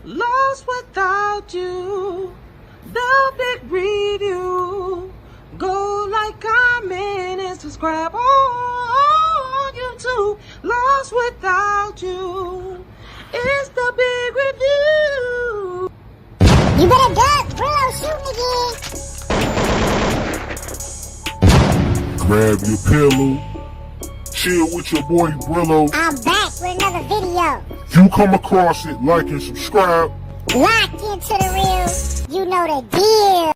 Lost without you. The big review. Go like, comment, and subscribe on YouTube. Lost without you. It's the big review. You better duck, Brillo shooting again. Grab your pillow, chill with your boy Brillo. I'm back with another video. You come across it, like and subscribe. Locked into the real, you know the deal.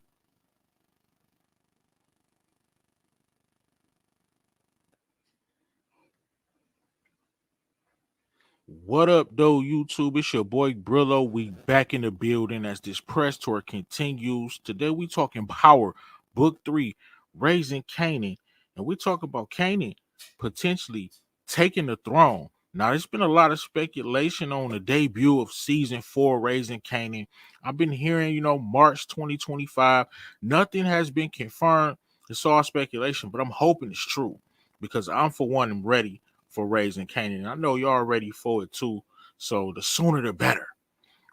What up, though, YouTube? It's your boy Brillo. We back in the building as this press tour continues. Today we talking Power Book 3, Raising Kanan. And we talk about Kanan potentially taking the throne. Now, there's been a lot of speculation on the debut of season 4, Raising Kanan. I've been hearing, March 2025. Nothing has been confirmed. It's all speculation, but I'm hoping it's true because I'm, for one, am ready for Raising Kanan. I know y'all ready for it too. So the sooner the better,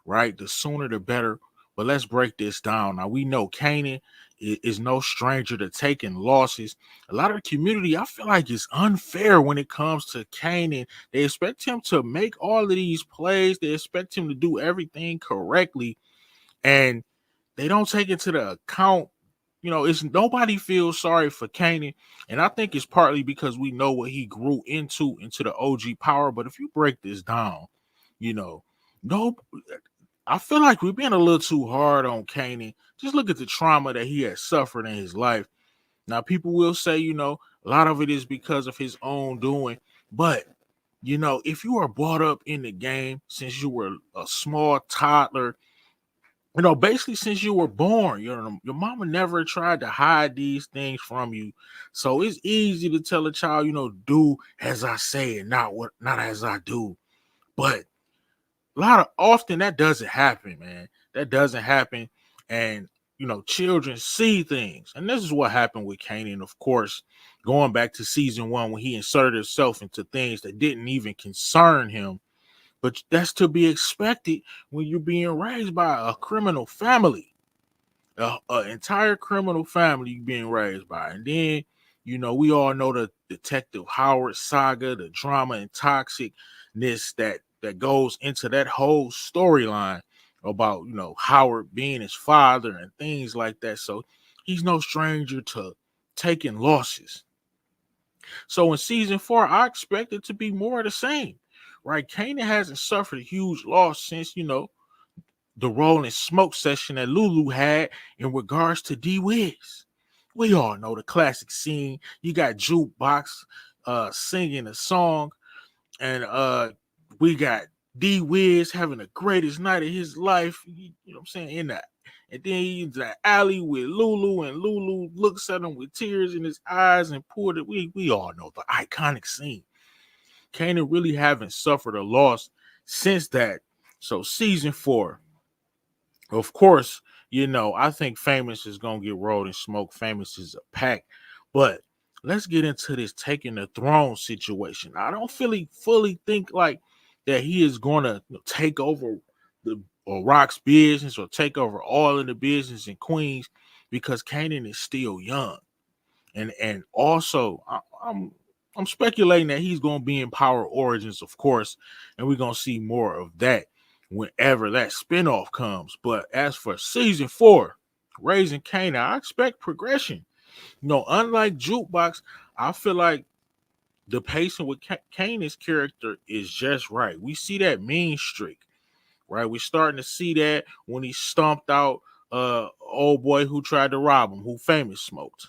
right? The sooner the better. But let's break this down. Now, we know Kanan is no stranger to taking losses. A lot of the community, I feel like, is unfair when it comes to Kanan. They expect him to make all of these plays. They expect him to do everything correctly. And they don't take it to the account. It's nobody feels sorry for Kanan, and I think it's partly because we know what he grew into the OG power. But if you break this down, no, I feel like we're being a little too hard on Kanan. Just look at the trauma that he has suffered in his life. Now, people will say, a lot of it is because of his own doing, but if you are brought up in the game since you were a small toddler, basically since you were born, your mama never tried to hide these things from you. So it's easy to tell a child, do as I say and not as I do. But often that doesn't happen, man. That doesn't happen. And children see things. And this is what happened with Kanan, of course, going back to season 1 when he inserted himself into things that didn't even concern him. But that's to be expected when you're being raised by a criminal family, an entire criminal family you're being raised by. And then, we all know the Detective Howard saga, the drama and toxicness that goes into that whole storyline about, Howard being his father and things like that. So he's no stranger to taking losses. So in season 4, I expect it to be more of the same, right? Kanan hasn't suffered a huge loss since, the Rolling Smoke session that Lulu had in regards to D-Wiz. We all know the classic scene. You got Jukebox singing a song, and we got D-Wiz having the greatest night of his life, what I'm saying, in that. And then he's in the alley with Lulu, and Lulu looks at him with tears in his eyes and poured it. We all know the iconic scene. Kanan really haven't suffered a loss since that. So season 4, of course, I think Famous is going to get rolled in smoke. Famous is a pack. But let's get into this taking the throne situation. I don't fully think like that he is going to take over Rock's business or take over all of the business in Queens because Kanan is still young. And also, I'm speculating that he's going to be in Power Origins, of course, and we're going to see more of that whenever that spinoff comes. But as for season 4, Raising Kanan, I expect progression. Unlike Jukebox, I feel like the pacing with Kanan's character is just right. We see that mean streak, right? We're starting to see that when he stomped out old boy who tried to rob him, who Famous smoked.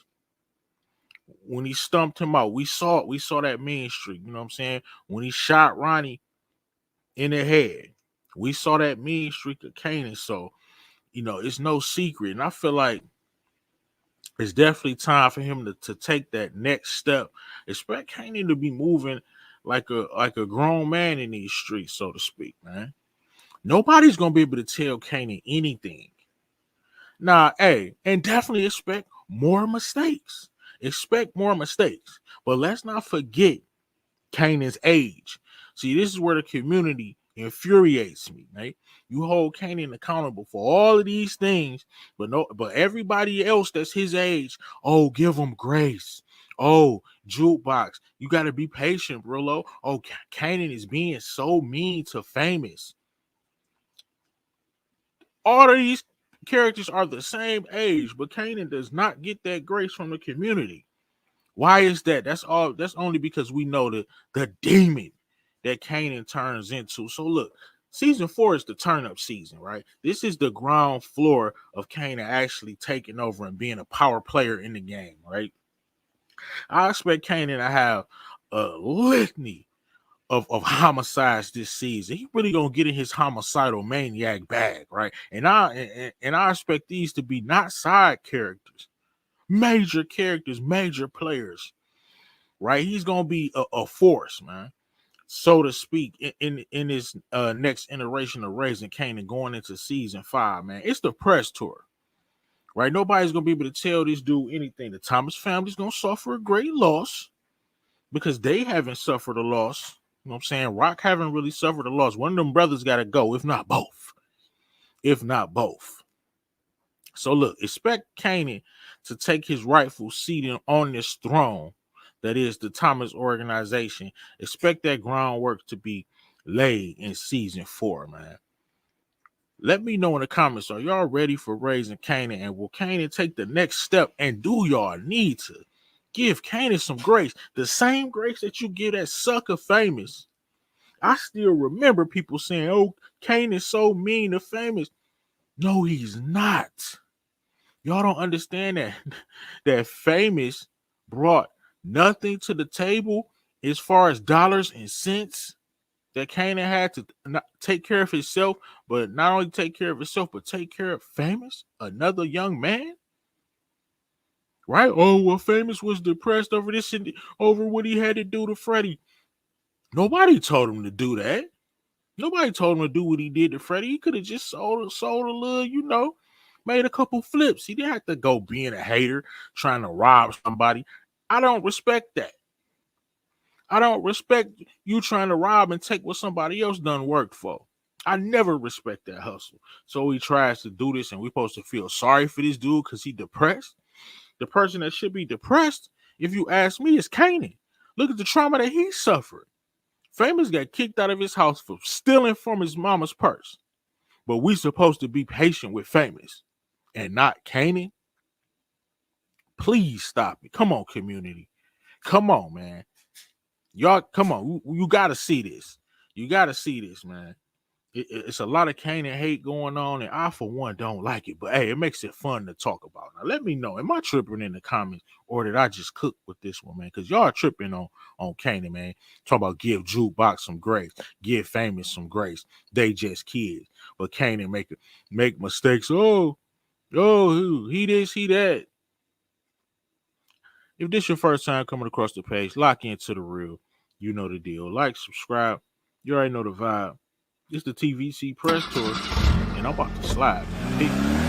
When he stumped him out, we saw that mean streak. You know what I'm saying? When he shot Ronnie in the head, we saw that mean streak of Kanan. So, it's no secret. And I feel like it's definitely time for him to take that next step. Expect Kanan to be moving like a grown man in these streets, so to speak, man. Nobody's gonna be able to tell Kanan anything. Nah, hey, and definitely expect more mistakes. Expect more mistakes. But let's not forget Kanan's age. See, this is where the community infuriates me, right? You hold Kanan accountable for all of these things, but everybody else that's his age, oh, give him grace. Oh, jukebox, you got to be patient, Brillo. Oh, Kanan is being so mean to Famous. All of these characters are the same age, but Kanan does not get that grace from the community. Why is that? That's only because we know the demon that Kanan turns into. So look, season 4 is the turn up season, right? This is the ground floor of Kanan actually taking over and being a power player in the game, right? I expect Kanan to have a litany of homicides this season. He really gonna get in his homicidal maniac bag, right? And I expect these to be not side characters, major players, right? He's gonna be a force, man, so to speak, in this next iteration of Raising Kanan going into season 5, man. It's the press tour, right? Nobody's gonna be able to tell this dude anything. The Thomas family's gonna suffer a great loss because they haven't suffered a loss. You know what I'm saying? Rock haven't really suffered a loss. One of them brothers got to go, if not both. If not both. So look, expect Kanan to take his rightful seat on this throne that is the Thomas organization. Expect that groundwork to be laid in season 4, man. Let me know in the comments, are y'all ready for Raising Kanan? And will Kanan take the next step? And do y'all need to give Kanan some grace? The same grace that you give that sucker Famous. I still remember people saying, oh, Kanan's so mean to Famous. No, he's not. Y'all don't understand that Famous brought nothing to the table as far as dollars and cents. That Kanan had to not take care of himself, but not only take care of himself, but take care of Famous, another young man. Right? Oh, well, Famous was depressed over this and over what he had to do to Freddie. Nobody told him to do that. Nobody told him to do what he did to Freddie. He could have just sold a little, made a couple flips. He didn't have to go being a hater, trying to rob somebody. I don't respect that. I don't respect you trying to rob and take what somebody else done worked for. I never respect that hustle. So he tries to do this, and we're supposed to feel sorry for this dude because he depressed. The person that should be depressed, if you ask me, is Kanan. Look at the trauma that he suffered. Famous got kicked out of his house for stealing from his mama's purse. But we supposed to be patient with Famous and not Kanan. Please stop it. Come on, community. Come on, man. Y'all, come on. You got to see this. You got to see this, man. It's a lot of Kanan hate going on, and I, for one, don't like it. But, hey, it makes it fun to talk about. Now, let me know. Am I tripping in the comments, or did I just cook with this one, man? Because y'all tripping on Kanan, man. Talk about give Jukebox some grace. Give Famous some grace. They just kids. But Kanan make mistakes. Oh, he this, he that. If this your first time coming across the page, lock into the real. You know the deal. Like, subscribe. You already know the vibe. It's the TVC press tour, and I'm about to slide, man. Peace.